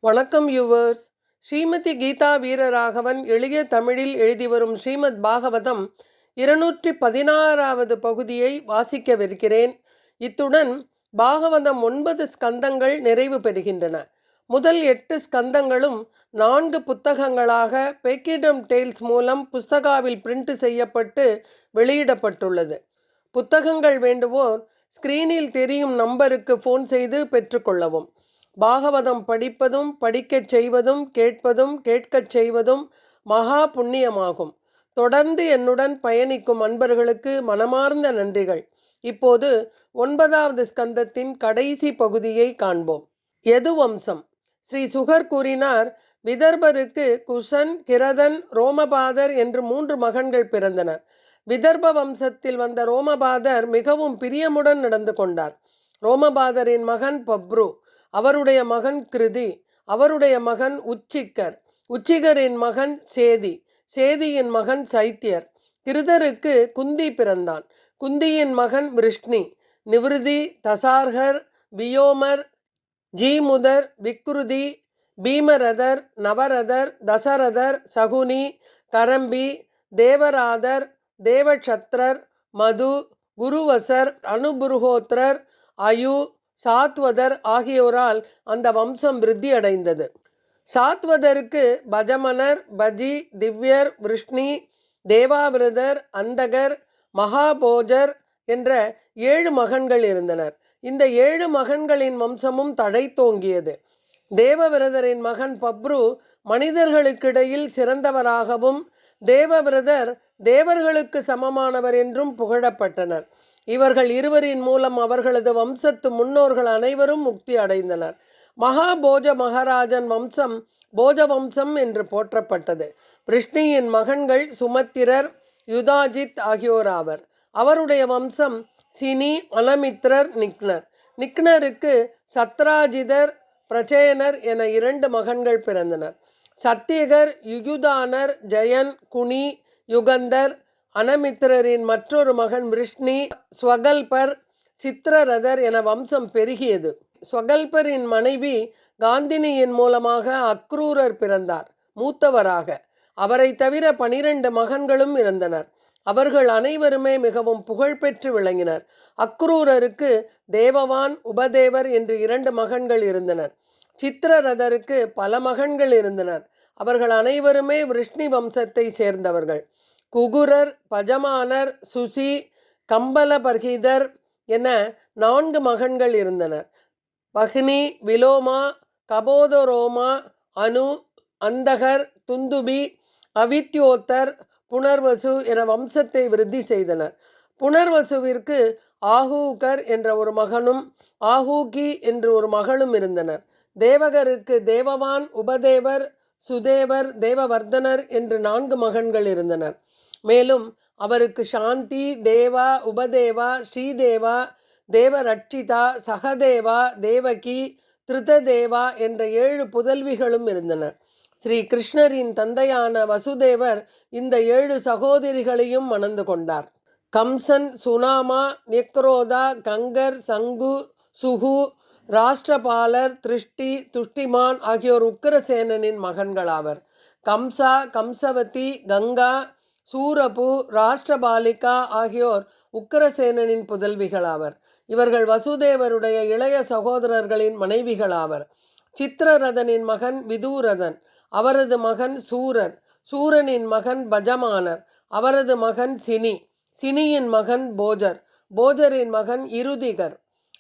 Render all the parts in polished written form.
வணக்கம் யூவர்ஸ். ஸ்ரீமதி கீதா வீரராகவன் எளிய தமிழில் எழுதி வரும் ஸ்ரீமத் பாகவதம் 216வது பகுதியை வாசிக்கவிருக்கிறேன். இத்துடன் பாகவதம் 9 ஸ்கந்தங்கள் நிறைவு பெறுகின்றன. முதல் 8 ஸ்கந்தங்களும் 4 புத்தகங்களாக பேக்கிடம் டேல்ஸ் மூலம் புஸ்தகாவில் பிரிண்ட் செய்யப்பட்டு வெளியிடப்பட்டுள்ளது. புத்தகங்கள் வேண்டுவோர் ஸ்கிரீனில் தெரியும் நம்பருக்கு ஃபோன் செய்து பெற்றுக்கொள்ளவும். பாகவதம் படிப்பதும் படிக்கச் செய்வதும் கேட்பதும் கேட்கச் செய்வதும் மகா புண்ணியமாகும். தொடர்ந்து என்னுடன் பயணிக்கும் அன்பர்களுக்கு மனமார்ந்த நன்றிகள். இப்போது 9வது ஸ்கந்தத்தின் கடைசி பகுதியை காண்போம். யது வம்சம். ஸ்ரீ சுகர் கூறினார், விதர்பருக்கு குஷன், கிரதன், ரோமபாதர் என்று 3 மகன்கள் பிறந்தனர். விதர்ப வம்சத்தில் வந்த ரோமபாதர் மிகவும் பிரியமுடன் நடந்து கொண்டார். ரோமபாதரின் மகன் பப்ரு, அவருடைய மகன் கிருதி, அவருடைய மகன் உச்சிக்கர், உச்சிகரின் மகன் சேதி, சேதியின் மகன் சைத்தியர். கிருதருக்கு குந்தி பிறந்தான். குந்தியின் மகன் விருஷ்ணி, நிவிருதி, தசார்கர், வியோமர், ஜீமுதர், விக்ருதி, பீமரதர், நவரதர், தசரதர், சகுனி, கரம்பி, தேவராதர், தேவக்ஷத்ரர், மது, குருவசர், அனுபுருகோத்ரர், அயு, சாத்வதர் ஆகியோரால் அந்த வம்சம் விருத்தி அடைந்தது. சாத்வதருக்கு பஜமனர், பஜி, திவ்யர், விருஷ்ணி, தேவாவிரதர், அந்தகர், மகாபோஜர் என்ற 7 மகன்கள் இருந்தனர். இந்த 7 மகன்களின் வம்சமும் தழைத்தோங்கியது. தேவவிரதரின் மகன் பப்ரு மனிதர்களுக்கிடையில் சிறந்தவராகவும் தேவவிரதர் தேவர்களுக்கு சமமானவர் என்றும் புகழப்பட்டனர். இவர்கள் இருவரின் மூலம் அவர்களது வம்சத்து முன்னோர்கள் அனைவரும் முக்தி அடைந்தனர். மகாபோஜ மகாராஜன் வம்சம் போஜ வம்சம் என்று போற்றப்பட்டது. விருஷ்ணியின் மகன்கள் சுமத்திரர், யுதாஜித் ஆகியோராவர். அவருடைய வம்சம் சினி, அனமித்ரர், நிக்னர். நிக்னருக்கு சத்ராஜிதர், பிரச்சேனர் என 2 மகன்கள் பிறந்தனர். சத்தியகர், யுயுதானர், ஜெயன், குனி, யுகந்தர். அனமித்திரரின் மற்றொரு மகன் விருஷ்ணி, ஸ்வகல்பர், சித்திரரதர் என வம்சம் பெருகியது. ஸ்வகல்பரின் மனைவி காந்தினியின் மூலமாக அக்ரூரர் பிறந்தார், மூத்தவராக. அவரை தவிர 12 மகன்களும் இருந்தனர். அவர்கள் அனைவருமே மிகவும் புகழ்பெற்று விளங்கினர். அக்ரூரருக்கு தேவவான், உபதேவர் என்று 2 மகன்கள் இருந்தனர். சித்திரரதருக்கு பல மகன்கள் இருந்தனர். அவர்கள் அனைவருமே விருஷ்ணி வம்சத்தை சேர்ந்தவர்கள். குகுரர், பஜமானர், சுசி, கம்பலபர்கிதர் என 4 மகன்கள் இருந்தனர். பஹ்னி, விலோமா, கபோதரோமா, அனு, அந்தகர், துந்துபி, அவித்யோத்தர், புனர்வசு என வம்சத்தை விருத்தி செய்தனர். புனர்வசுவிற்கு ஆஹூகர் என்ற ஒரு மகனும் ஆஹூகி என்று ஒரு மகளும் இருந்தனர். தேவகருக்கு தேவவான், உபதேவர், சுதேவர், தேவவர்தனர் என்று 4 மகன்கள் இருந்தனர். மேலும் அவருக்கு சாந்தி, தேவா, உபதேவா, ஸ்ரீதேவா, தேவரட்சிதா, சகதேவா, தேவகி, திருததேவா என்ற 7 புதல்விகளும் இருந்தனர். ஸ்ரீ கிருஷ்ணரின் தந்தையான வசுதேவர் இந்த 7 சகோதரிகளையும் மணந்து கொண்டார். கம்சன், சுனாமா, நிக்ரோதா, கங்கர், சங்கு, சுகு, ராஷ்டிரபாலர், திருஷ்டி, துஷ்டிமான் ஆகியோர் உக்கிரசேனனின் மகன்களாவர். கம்சா, கம்சவதி, கங்கா, சூரபு, ராஷ்டிரபாலிகா ஆகியோர் உக்கிரசேனனின் புதல்விகளாவர். இவர்கள் வசுதேவருடைய இளைய சகோதரர்களின் மனைவிகளாவர். சித்திரரதனின் மகன் விதூரதன், அவரது மகன் சூரர், சூரனின் மகன் பஜமானர், அவரது மகன் சினி, சினியின் மகன் போஜர், போஜரின் மகன் இருதிகர்.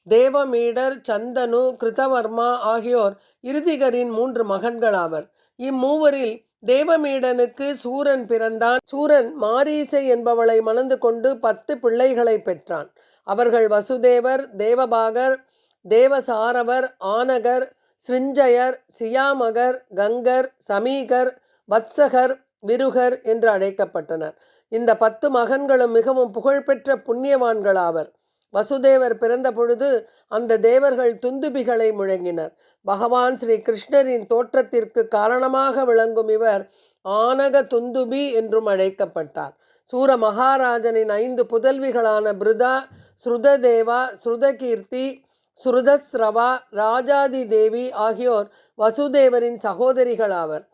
தேவமீடர், சந்தனு, கிருதவர்மா ஆகியோர் இருதிகரின் 3 மகன்களாவர். இம்மூவரில் தேவமீடனுக்கு சூரன் பிறந்தான். சூரன் மாரீசை என்பவளை மணந்து கொண்டு 10 பிள்ளைகளை பெற்றான். அவர்கள் வசுதேவர், தேவபாகர், தேவசாரவர், ஆனகர், சிருஞ்சயர், சியாமகர், கங்கர், சமீகர், வத்சகர், விருகர் என்று அழைக்கப்பட்டனர். இந்த 10 மகன்களும் மிகவும் புகழ்பெற்ற புண்ணியவான்களாவர். வசுதேவர் பிறந்த பொழுது அந்த தேவர்கள் துந்துபிகளை முழங்கினர். பகவான் ஸ்ரீ கிருஷ்ணரின் தோற்றத்திற்கு காரணமாக விளங்கும் இவர் ஆனக துந்துபி என்றும் அழைக்கப்பட்டார். சூர மகாராஜனின் 5 புதல்விகளான பிருதா, ஸ்ருததேவா, ஸ்ருதகீர்த்தி, சுருதஸ்ரவா, ராஜாதி தேவி ஆகியோர் வசுதேவரின் சகோதரிகளாவர்.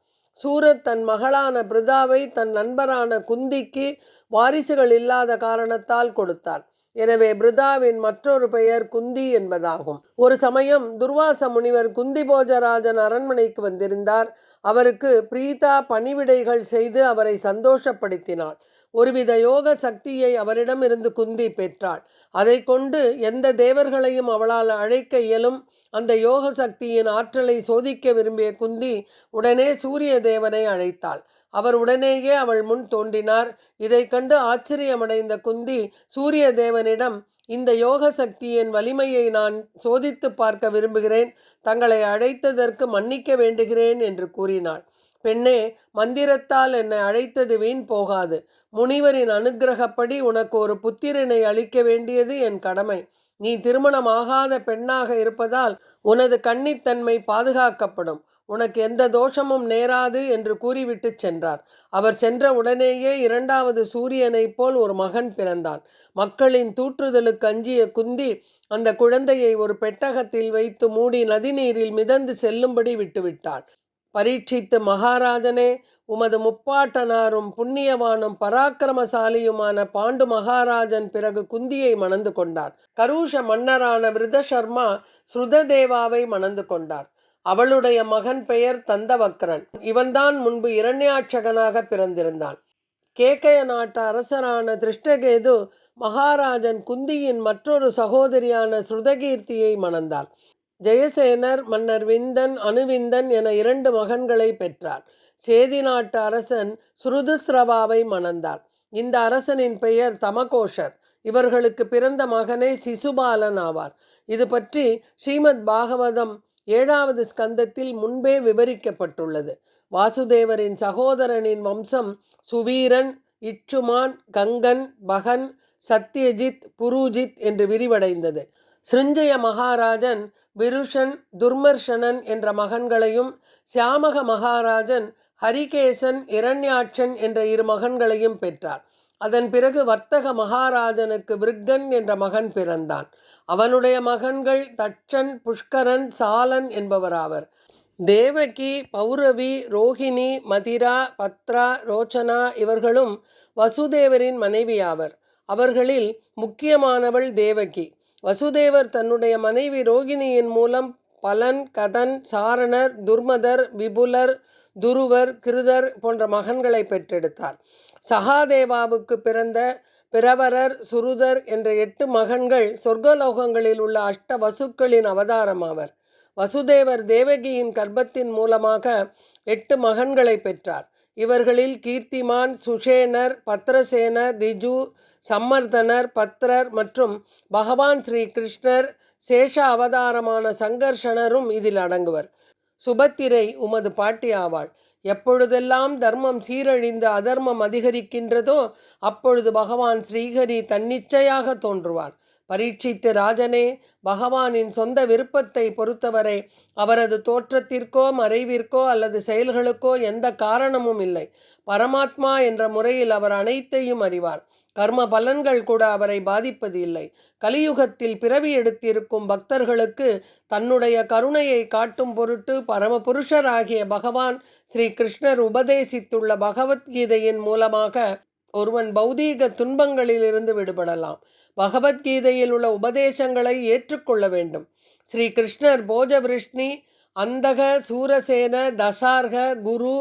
சூரர் தன் மகளான பிருதாவை தன் நண்பரான குந்திக்கு வாரிசுகள் இல்லாத காரணத்தால் கொடுத்தார். எனவே பிருதாவின் மற்றொரு பெயர் குந்தி என்பதாகும். ஒரு சமயம் துர்வாச முனிவர் குந்தி போஜராஜன் அரண்மனைக்கு வந்திருந்தார். அவருக்கு பிரீதா பணிவிடைகள் செய்து அவரை சந்தோஷப்படுத்தினாள். ஒருவித யோக சக்தியை அவரிடமிருந்து குந்தி பெற்றாள். அதை கொண்டு எந்த தேவர்களையும் அவளால் அழைக்க இயலும். அந்த யோக சக்தியின் ஆற்றலை சோதிக்க விரும்பிய குந்தி உடனே சூரிய தேவனை அழைத்தாள். அவர் உடனேயே அவள் முன் தோன்றினார். இதை கண்டு ஆச்சரியமடைந்த குந்தி சூரிய தேவனிடம், இந்த யோக சக்தியின் வலிமையை நான் சோதித்து பார்க்க விரும்புகிறேன். தங்களை அழைத்ததற்கு மன்னிக்க வேண்டுகிறேன் என்று கூறினாள். பெண்ணே, மந்திரத்தால் என்னை அழைத்தது வீண் போகாது. முனிவரின் அனுக்கிரகப்படி உனக்கு ஒரு புத்திரனை அளிக்க வேண்டியது என் கடமை. நீ திருமணமாகாத பெண்ணாக இருப்பதால் உனது கன்னித்தன்மை பாதுகாக்கப்படும். உனக்கு எந்த தோஷமும் நேராது என்று கூறிவிட்டு சென்றார். அவர் சென்ற உடனேயே இரண்டாவது சூரியனைப் போல் ஒரு மகன் பிறந்தான். மக்களின் தூற்றுதலுக்கு அஞ்சிய குந்தி அந்த குழந்தையை ஒரு பெட்டகத்தில் வைத்து மூடி நதிநீரில் மிதந்து செல்லும்படி விட்டுவிட்டாள். பரீட்சித்து மகாராஜனே, உமது முப்பாட்டனாரும் புண்ணியவானும் பராக்கிரமசாலியுமான பாண்டு மகாராஜன் பிறகு குந்தியை மணந்து கொண்டார். கருஷ மன்னரான விருதசர்மா ஸ்ருததேவாவை மணந்து கொண்டார். அவளுடைய மகன் பெயர் தந்தவக்ரன். இவன்தான் முன்பு இரண்யாட்சகனாக பிறந்திருந்தான். கேக்கய நாட்டு அரசரான திருஷ்டகேது மகாராஜன் குந்தியின் மற்றொரு சகோதரியான ஸ்ருதகீர்த்தியை மணந்தார். ஜெயசேனர் மன்னர் விந்தன், அனுவிந்தன் என 2 மகன்களை பெற்றார். சேதி நாட்டு அரசன் சுருதுஸ்ரவாவை மணந்தார். இந்த அரசனின் பெயர் தமகோஷர். இவர்களுக்கு பிறந்த மகனே சிசுபாலன் ஆவார். இது பற்றி ஸ்ரீமத் பாகவதம் 7வது ஸ்கந்தத்தில் முன்பே விவரிக்கப்பட்டுள்ளது. வாசுதேவரின் சகோதரனின் வம்சம் சுவீரன், இச்சுமான், கங்கன், பகன், சத்யஜித், புருஜித் என்று விரிவடைந்தது. சிருஞ்சய மகாராஜன் விருஷன், துர்மர்ஷனன் என்ற மகன்களையும், சியாமக மகாராஜன் ஹரிகேசன், இரண்யாட்சன் என்ற 2 மகன்களையும் பெற்றார். அதன் பிறகு வர்த்தக மகாராஜனுக்கு விருக்கன் என்ற மகன் பிறந்தான். அவனுடைய மகன்கள் தட்சன், புஷ்கரன், சாலன் என்பவராவர். தேவகி, பௌரவி, ரோஹிணி, மதிரா, பத்ரா, ரோச்சனா இவர்களும் வசுதேவரின் மனைவியாவர். அவர்களில் முக்கியமானவள் தேவகி. வசுதேவர் தன்னுடைய மனைவி ரோகிணியின் மூலம் பலன், கதன், சாரணர், துர்மதர், விபுலர், துருவர், கிருதர் போன்ற மகன்களை பெற்றெடுத்தார். சகாதேவாவுக்கு பிறந்த பிரவரர், சுருதர் என்ற 8 மகன்கள் சொர்க்கலோகங்களில் உள்ள அஷ்ட வசுக்களின் அவதாரமாவர். வசுதேவர் தேவகியின் கர்ப்பத்தின் மூலமாக 8 மகன்களை பெற்றார். இவர்களில் கீர்த்திமான், சுஷேனர், பத்ரசேனர், திஜு, சம்மர்தனர், பத்ரர் மற்றும் பகவான் ஸ்ரீ கிருஷ்ணர் சேஷ அவதாரமான சங்கர்ஷணரும் இதில் அடங்குவர். சுபத்திரை உமது பாட்டி ஆவாள். எப்பொழுதெல்லாம் தர்மம் சீரழிந்து அதர்மம் அதிகரிக்கின்றதோ அப்பொழுது பகவான் ஸ்ரீஹரி தன்னிச்சையாக தோன்றுவார். பரீட்சித்து ராஜனே, பகவானின் சொந்த விருப்பத்தை பொறுத்தவரை அவரது தோற்றத்திற்கோ மறைவிற்கோ அல்லது செயல்களுக்கோ எந்த காரணமும் இல்லை. பரமாத்மா என்ற முறையில் அவர் அனைத்தையும் அறிவார். கர்ம பலன்கள் கூட அவரை பாதிப்பது இல்லை. கலியுகத்தில் பிறவி எடுத்திருக்கும் பக்தர்களுக்கு தன்னுடைய கருணையை காட்டும் பொருட்டு பரமபுருஷராகிய பகவான் ஸ்ரீ கிருஷ்ணர் உபதேசித்துள்ள பகவத்கீதையின் மூலமாக ஒருவன் பௌதீக துன்பங்களிலிருந்து விடுபடலாம். பகவத்கீதையில் உள்ள உபதேசங்களை ஏற்றுக்கொள்ள வேண்டும். ஸ்ரீ கிருஷ்ணர் போஜவிருஷ்ணி, அந்தக, சூரசேன, தசார்க, குரு,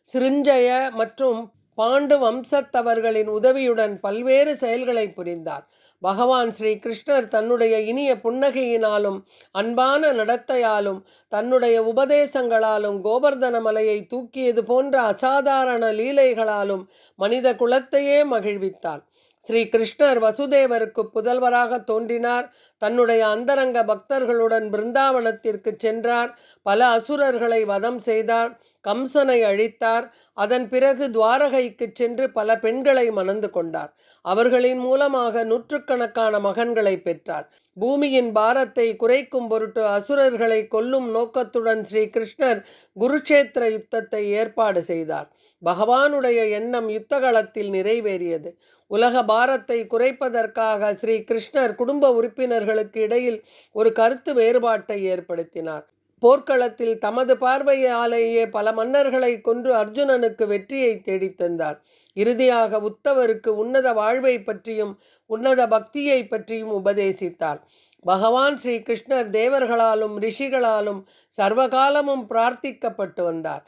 சிருஞ்சய மற்றும் பாண்டு வம்சத்தவர்களின் உதவியுடன் பல்வேறு செயல்களை புரிந்தார். பகவான் ஸ்ரீ கிருஷ்ணர் தன்னுடைய இனிய புன்னகையினாலும் அன்பான நடத்தையாலும் தன்னுடைய உபதேசங்களாலும் கோவர்தன மலையை தூக்கியது போன்ற அசாதாரண லீலைகளாலும் மனித குலத்தையே மகிழ்வித்தார். ஸ்ரீ கிருஷ்ணர் வசுதேவருக்கு புதல்வராக தோன்றினார். தன்னுடைய அந்தரங்க பக்தர்களுடன் பிருந்தாவனத்திற்கு சென்றார். பல அசுரர்களை வதம் செய்தார். கம்சனை அழித்தார். அதன் பிறகு துவாரகைக்கு சென்று பல பெண்களை மணந்து கொண்டார். அவர்களின் மூலமாக நூற்றுக்கணக்கான மகன்களை பெற்றார். பூமியின் பாரத்தை குறைக்கும் பொருட்டு அசுரர்களை கொல்லும் நோக்கத்துடன் ஸ்ரீ கிருஷ்ணர் குருக்ஷேத்திர யுத்தத்தை ஏற்பாடு செய்தார். பகவானுடைய எண்ணம் யுத்தகளத்தில் நிறைவேறியது. உலக பாரத்தை குறைப்பதற்காக ஸ்ரீ கிருஷ்ணர் குடும்ப உறுப்பினர்களுக்கு இடையில் ஒரு கருத்து வேறுபாட்டை ஏற்படுத்தினார். போர்க்களத்தில் தமது பார்வையாலேயே பல மன்னர்களை கொன்று அர்ஜுனனுக்கு வெற்றியை தேடித்தந்தார். இறுதியாக உத்தவருக்கு உன்னத வாழ்வை பற்றியும் உன்னத பக்தியை பற்றியும் உபதேசித்தார். பகவான் ஸ்ரீ கிருஷ்ணர் தேவர்களாலும் ரிஷிகளாலும் சர்வகாலமும் பிரார்த்திக்கப்பட்டு வந்தார்.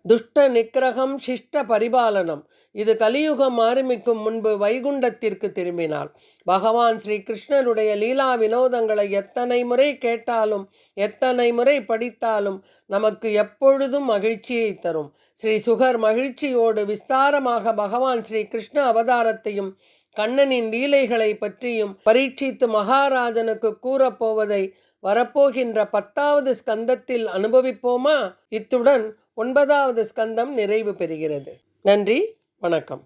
துஷ்ட நிக்கிரகம் சிஷ்ட பரிபாலனம். இது கலியுகம் ஆரம்பிக்கும் முன்பு வைகுண்டத்திற்கு திரும்பினார். பகவான் ஸ்ரீ கிருஷ்ணருடைய லீலா வினோதங்களை எத்தனை முறை கேட்டாலும் எத்தனை முறை படித்தாலும் நமக்கு எப்பொழுதும் மகிழ்ச்சியை தரும். ஸ்ரீ சுகர் மகிழ்ச்சியோடு விஸ்தாரமாக பகவான் ஸ்ரீ கிருஷ்ண அவதாரத்தையும் கண்ணனின் லீலைகளை பற்றியும் பரீட்சித்து மகாராஜனுக்கு கூறப்போவதை வரப்போகின்ற 10வது ஸ்கந்தத்தில் அனுபவிப்போமா? இத்துடன் 9வது ஸ்கந்தம் நிறைவு பெறுகிறது. நன்றி, வணக்கம்.